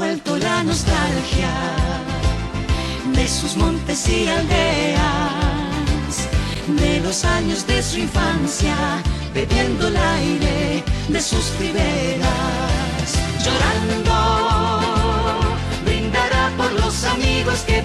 vuelto la nostalgia de sus montes y aldeas, de los años de su infancia, bebiendo el aire de sus riberas. Llorando, brindará por los amigos que